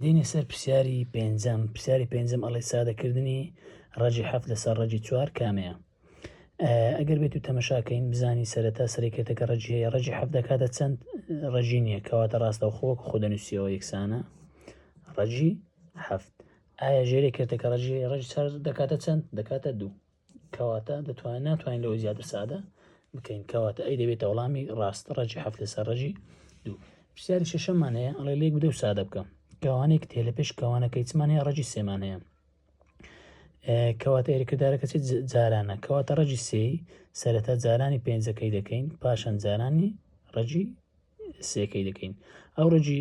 دێنێ سەر پرسیاری پێنجەم. پرسیاری پێنجەم ئەڵێ سادەکردنی ڕەجی 7 لەسەر ڕەجی 4 کامەیە؟ ئەگەر بێت و تەمەشاکەین بزانی سەرەتا سەرێکێتەکە ڕەجی هەیە، ڕەجی 7 دەکاتە چەند؟ ڕەجی نییە، کەواتە ڕاستەوخۆوەک خۆدەنووسیەوە یەکسانە ڕەجی 7. ئایا ژێرێکێتەکە ڕەجی هەیە، ڕەجی 4 دەکاتە چەند؟ دەکاتە 2. کەواتە ناتوانین لەوە زیاتر سادە بکەین، کەواتە ئەی دەبێتە وەڵامی ڕاست، ڕەجی 7 لەسەر ڕەجی 2. پرسیاری شەشەممان هەیە، ئەڵێ لێک بدە و سادە بکەم. کەوانێک تێ لە پێش کەوانەکەی چمان هەیە، ڕەجی 3 مان هەیە. کەواتە ئێرەکردارەکە چێت؟ جارانە. کەواتە ڕەجی 3 سەرەتا جارانی پێنجەکەی دەکەین، پاشان جارانی ڕەجی 3کەی دەکەین. ئەو ڕەجی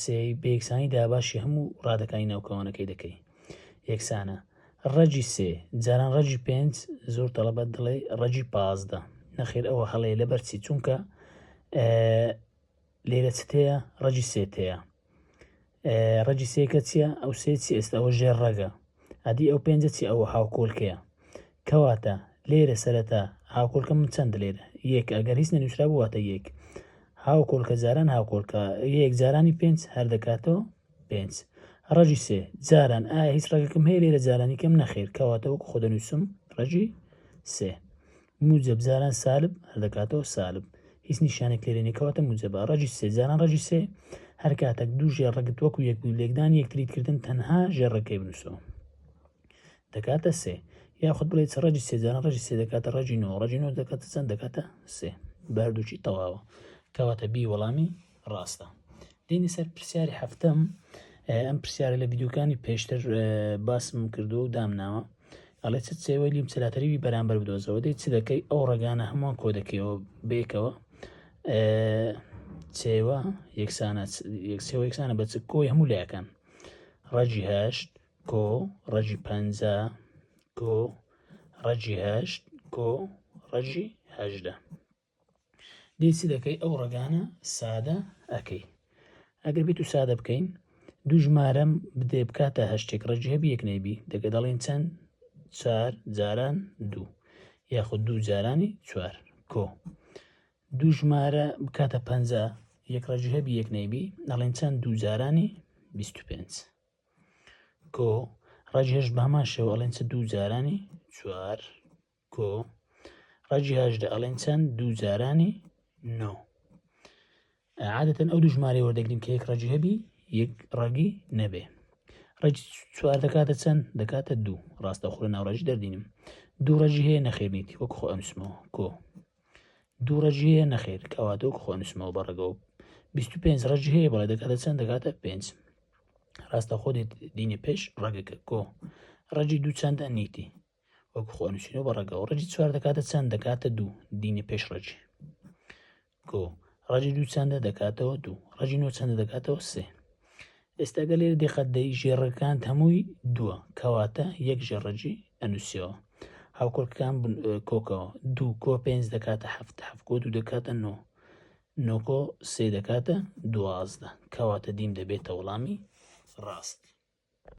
3 بە یەکسانی داباشی هەموو ڕادەکانی ناوکەوانەکەی دەکەی. یەکسانە. ڕەجی 3 جاران ڕەجی 5 زۆر تەڵەبەت دڵێ ڕەجی 15. نەخێر ئەوە هەڵەیە لەبەرچی چونکە لێرە چ هەیە؟ ڕەجی 3 هەیە. ڕەجی 3کە چییە؟ ئەو 3 چی ئێستا؟ ئەوە ژێر ڕەگە. ئەدی ئەو 5 چی؟ ئەوە هاوکۆلکەیە. کەواتە لێرە سەرەتا هاوکۆلکە من چەند لێرە؟ 1. ئەگەر هیچ نەنووسرا بواتە 1. هاوکۆلکە جاران هاوکۆلکە 1 جارانی 5 هەر دەکاتەوە 5. ڕەجی 3 جاران ئایا هیچ ڕێگەکەم هەیە لێرە جارانی کەم؟ نەخێر، کەواتە وەکو خۆ دەنووسم ڕەجی 3. موجب جاران سالب هەر دەکاتەوە سالب، هیچ نیشانێک لێرە نییە، کەواتە موجبە. ڕەجی 3 جاران ڕەجی 3 هەر کاتێک دوو ژێڕەگەت وەکو یەک بوو لێکدانی یەکتریتکردن تەنها ژێڕەکەی بنووسەوە دەکاتە 3. یاخود بڵێت ڕەجی 3 جاران ڕەجی 3 دەکاتە ڕەجی 9. ڕەجی 9 دەکاتە چەند؟ دەکاتە 3. باردووکی تەواوە، کەواتە بی وەڵامی ڕاستە. دێنی سەر پرسیاری هەفتەم. ئەم پرسیارە لە ڤیدیۆکانی پێشتر باسم کردووە و دامناوە. ئەڵێ چ چێوەی لیمچەلاتەریوی بەرامبەر بدۆزەوە. دەی چ دەکەی؟ ئەو ڕێگانە هەمووان کۆ دەکەیەوە بێکەوە. چێوە یەکسانە بە چ کۆی هەموو لایەکان. ڕەجی 8 کۆ ڕەجی 50 کۆ ڕەجی 8 کۆ ڕەجی 18. دەی چی دەکەی؟ ئەو ڕێگانە سادە ئەەکەی. ئەگەر بێت و سادە بکەین، دوو ژمارەم بدێ بکاتە هەشتێک ڕەجی هەبی یەک نەیبی، دەگە دەڵێن چەند؟ 4 جاران 2 یاخود 2 جارانی 4 کۆ. دوو ژمارە بکاتە 50 یەک ڕەجی هەبی یەک نەیبی، دەڵێن چەند؟ 2 جارانی 25 کۆ. ڕەجی 8 بە هەمان شێوە ئەڵێن چ؟ 2 جارانی 4 کۆ. ڕەجی 18 ئەڵێن چەند؟ 2 جارانی 9. عادەتەن ئەو دوو ژمارەی وەردەگرین کە یەک ڕەجی هەبی یەک ڕەگی نەبێ. ڕەجی 4 دەکاتە چەند؟ دەکاتە 2. ڕاستەوخۆ لە ناوڕەجی دەردینم. 2 ڕەجی هەیە نەخێرنیتی وەک خۆ ئەنووسمەوە کۆ. 2 ڕەجی هەیە نەخێر، کەواتە وەک خۆ ئەنووسمەوە بە ڕێگەوە. 25 ڕەجی هەیە بەڵێ دەکاتە چەند؟ دەکاتە 5. ڕاستەوخۆ دینە پێش ڕەگەکە کۆ. ڕەجی 2 چەندە؟ نیتی وەکو خۆ ئەنووسینەوە بە ڕێگەوە. ڕەجی 4 دەکاتە چەند؟ دەکاتە 2 دینە پێش ڕەجی کۆ. ڕەجی 2 چەندە؟ دەکاتەوە 2. ڕەجی 9 چەندە؟ دەکاتەوە 3. ئێستا گە لێرە دقت دەی ژێڕەکان هەمووی 2، کەواتە یەک ژێڕەجی ئەنووسیەوە. هاوکۆڵکەکان کۆکەوە 2 کۆ 5 دەکاتە 7 7 کۆ 2 دەکاتە 9 9 کۆ 3 دەکاتە 12، کەواتە دیم دەبێتە وەڵامی ڕاست.